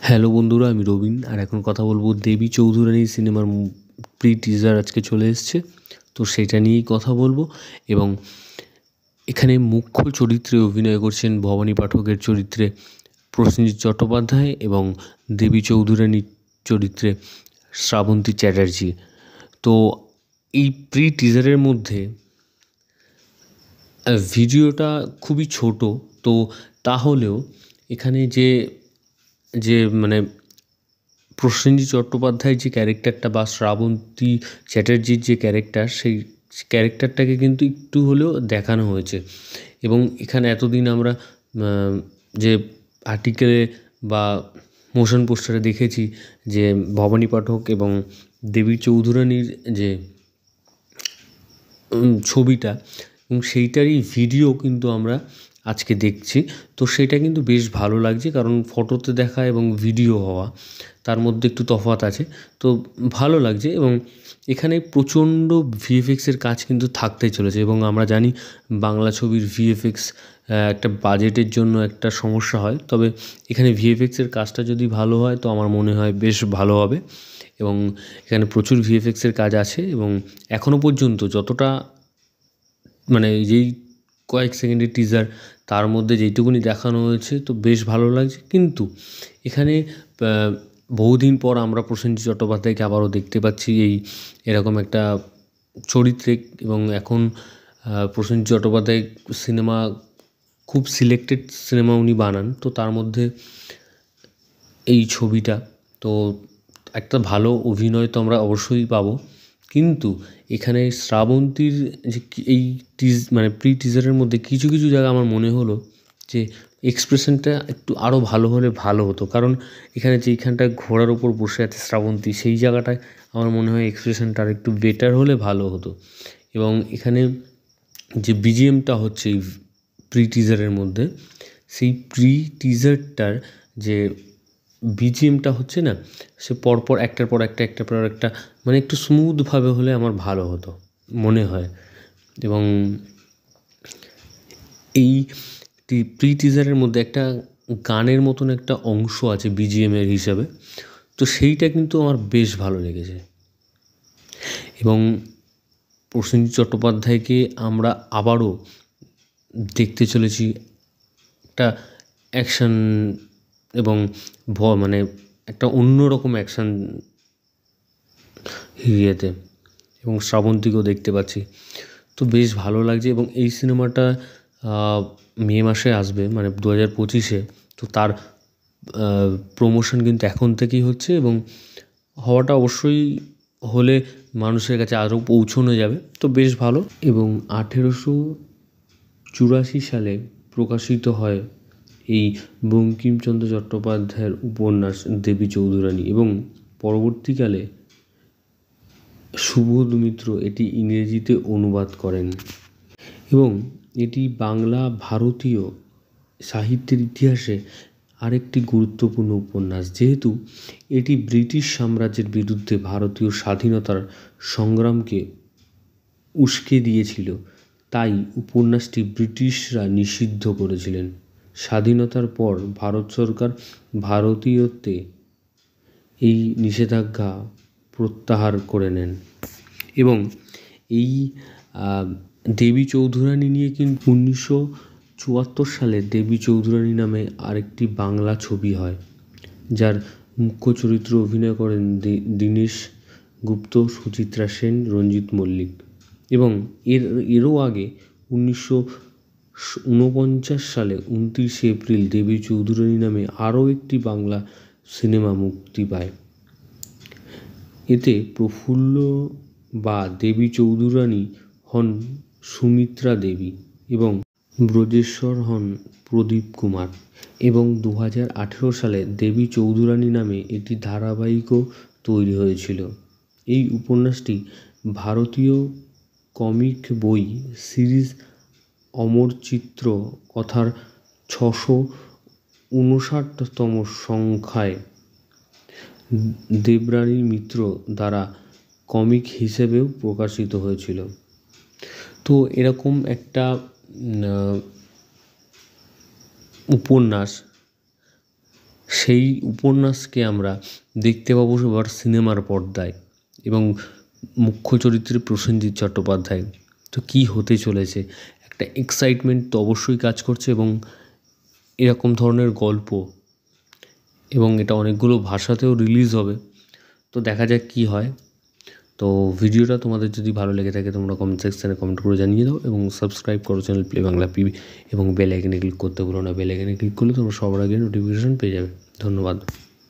Hello বন্ধুরা, আমি রবিন। আর এখন কথা বলবো দেবী চৌধুরানী সিনেমার প্রি টিজার আজকে চলে এসছে, তো সেটা নিয়েই কথা বলবো। এবং এখানে মুখ্য চরিত্রে অভিনয় করছেন ভবানী পাঠকের চরিত্রে প্রসেনজিৎ চট্টোপাধ্যায় এবং দেবী চৌধুরানীর চরিত্রে শ্রাবন্তী চ্যাটার্জি। তো এই প্রি টিজারের মধ্যে ভিডিওটা খুবই ছোট, তো তাহলেও এখানে যে যে মানে প্রসেনজিৎ চট্টোপাধ্যায়ের যে ক্যারেক্টারটা বা শ্রাবন্তী চ্যাটার্জির যে ক্যারেক্টার, সেই ক্যারেক্টারটাকে কিন্তু একটু হলেও দেখানো হয়েছে। এবং এখানে এতদিন আমরা যে আর্টিকেলে বা মোশন পোস্টারে দেখেছি যে ভবানী পাঠক এবং দেবী চৌধুরানীর যে ছবিটা, এবং সেইটারই ভিডিও কিন্তু আমরা আজকে দেখছি। তো সেটা কিন্তু বেশ ভালো লাগছে, কারণ ফটোতে দেখা এবং ভিডিও হওয়া তার মধ্যে একটু তফাৎ আছে। তো ভালো লাগছে, এবং এখানে প্রচণ্ড ভিএফএক্সের কাজ কিন্তু থাকতেই চলেছে। এবং আমরা জানি বাংলা ছবির ভিএফএক্স একটা বাজেটের জন্য একটা সমস্যা হয়, তবে এখানে ভিএফএক্সের কাজটা যদি ভালো হয় তো আমার মনে হয় বেশ ভালো হবে। এবং এখানে প্রচুর ভিএফএক্সের কাজ আছে, এবং এখনও পর্যন্ত যতটা যেই কয়েক সেকেন্ডের টিজার, তার মধ্যে যেইটুকুনি দেখানো হয়েছে তো বেশ ভালো লাগছে। কিন্তু এখানে বহুদিন পর আমরা প্রসেনজিৎ চট্টোপাধ্যায়কে আবারও দেখতে পাচ্ছি এরকম একটা চরিত্রে। এবং এখন প্রসেনজিৎ চট্টোপাধ্যায় সিনেমা খুব সিলেক্টেড সিনেমা উনি বানান, তো তার মধ্যে এই ছবিটা তো একটা ভালো অভিনয় তো আমরা অবশ্যই পাবো। কিন্তু এখানে শ্রাবন্তীর যে এই প্রি টিজারের মধ্যে কিছু কিছু জায়গা আমার মনে হলো যে এক্সপ্রেশনটা একটু আরও ভালো হলে ভালো হতো। কারণ এখানে যেইখানটায় ঘোড়ার ওপর বসে আছে শ্রাবন্তী, সেই জায়গাটায় আমার মনে হয় এক্সপ্রেশনটা আর একটু বেটার হলে ভালো হতো। এবং এখানে যে বিজিএমটা হচ্ছে এই প্রি টিজারের মধ্যে, সেই প্রি টিজারটার যে বিজিএমটা হচ্ছে না, সে পরপর একটার পর একটা একটু স্মুথভাবে হলে আমার ভালো হতো মনে হয়। এবং এই প্রি টিজারের মধ্যে একটা গানের মতন একটা অংশ আছে বিজিএমের হিসাবে, তো সেইটা কিন্তু আমার বেশ ভালো লেগেছে। এবং প্রসেনজিৎ চট্টোপাধ্যায়কে আমরা আবারও দেখতে চলেছি একটা অ্যাকশান এবং একটা অন্যরকম অ্যাকশান ইয়েতে, এবং শ্রাবন্তীকেও দেখতে পাচ্ছি, তো বেশ ভালো লাগছে। এবং এই সিনেমাটা মে মাসে আসবে, 2025-এ। তো তার প্রমোশন কিন্তু এখন থেকেই হচ্ছে, এবং হওয়াটা অবশ্যই হলে মানুষের কাছে আরও পৌঁছানো যাবে, তো বেশ ভালো। এবং 1884 সালে প্রকাশিত হয় এই বঙ্কিমচন্দ্র চট্টোপাধ্যায়ের উপন্যাস দেবী চৌধুরানী, এবং পরবর্তীকালে সুবোধ মিত্র এটি ইংরেজিতে অনুবাদ করেন। এবং এটি বাংলা ভারতীয় সাহিত্যের ইতিহাসে আরেকটি গুরুত্বপূর্ণ উপন্যাস। যেহেতু এটি ব্রিটিশ সাম্রাজ্যের বিরুদ্ধে ভারতীয় স্বাধীনতার সংগ্রামকে উস্কে দিয়েছিল, তাই উপন্যাসটি ব্রিটিশরা নিষিদ্ধ করেছিলেন। স্বাধীনতার পর ভারত সরকার ভারতীয়তে এই নিষেধাজ্ঞা প্রত্যাহার করে নেন। এবং এই দেবী চৌধুরানী নিয়ে কিন্তু 1974 সালে দেবী চৌধুরানী নামে আরেকটি বাংলা ছবি হয়, যার মুখ্য চরিত্রে অভিনয় করেন দীনেশ গুপ্ত, সুচিত্রা সেন, রঞ্জিত মল্লিক। এবং এরও আগে 1949 সালে 29 এপ্রিল দেবী চৌধুরানী নামে আরও একটি বাংলা সিনেমা মুক্তি পায়। এতে প্রফুল্ল বা দেবী চৌধুরানী হন সুমিত্রা দেবী, এবং ব্রজেশ্বর হন প্রদীপ কুমার। এবং 2018 সালে দেবী চৌধুরানী নামে একটি ধারাবাহিকও তৈরি হয়েছিল। এই উপন্যাসটি ভারতীয় কমিক বই সিরিজ অমরচিত্র কথার 659তম সংখ্যায় দেবরানী মিত্র দ্বারা কমিক হিসেবেও প্রকাশিত হয়েছিল। তো এরকম একটা উপন্যাস সেই উপন্যাসকে আমরা দেখতে পাবো এবার সিনেমার পর্দায় এবং মুখ্য চরিত্রে প্রসেনজিৎ চট্টোপাধ্যায়। তো কী হতে চলেছে, একটা এক্সাইটমেন্ট তো অবশ্যই কাজ করছে এবং এরকম ধরনের গল্প এবং এটা অনেকগুলো ভাষাতেও রিলিজ হবে। তো দেখা যাক কী হয়। তো ভিডিওটা তোমাদের যদি ভালো লেগে থাকে তোমরা কমেন্ট সেকশানে কমেন্ট করে জানিয়ে দাও এবং সাবস্ক্রাইব করো চ্যানেল প্লে বাংলা পিবি এবং বেল আইকনে ক্লিক করতে ভুলো না। বেল আইকনে ক্লিক করলে তোমরা সবার আগে নোটিফিকেশন পেয়ে যাবে। ধন্যবাদ।